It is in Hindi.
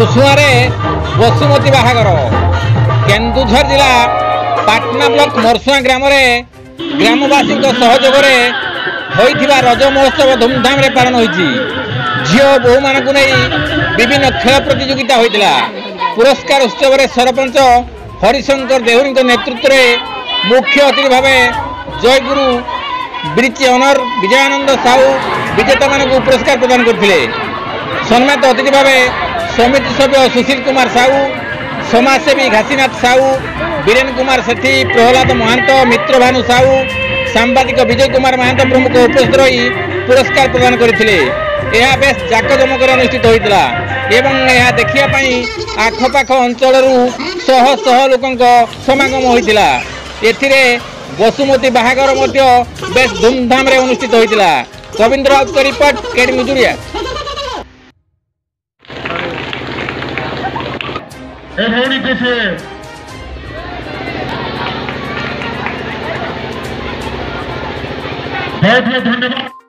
मुरसुआरे बसुमती बाहागर केन्दुझर जिला पाटना ब्लॉक मरसुआ ग्राम ग्रामवासी सहयोग रज महोत्सव धूमधाम पालन होती। झील बोहू मान विभिन्न खेल प्रतियोगिता होता। पुरस्कार उत्सव सरपंच हरिशंकर देहुरी नेतृत्व में मुख्य अतिथि भाव जयगुरु ब्रिज ऑनर विजयानंद साहू विजेता मान पुरस्कार प्रदान करते। सम्मानित अतिथि भाव समिति सभ्य सुशील कुमार साहू, समाजसेवी घासीनाथ साहू, वीरेन कुमार सेठी, प्रहलाद महांत, मित्रभानु साहू, सांबादिक विजय कुमार महांत प्रमुख उपस्थित रही पुरस्कार प्रदान करते। यह बेस जाकजमक अनुष्ठित होता एवं यह देखापी आखपाख अंचल शह शह लोक समागम होता। एथिरे बसुमती बाहागर बेस धूमधाम अनुष्ठित होता। कविंद्र राउत का रिपोर्ट केडी मुजुरिया। बहुत बहुत धन्यवाद।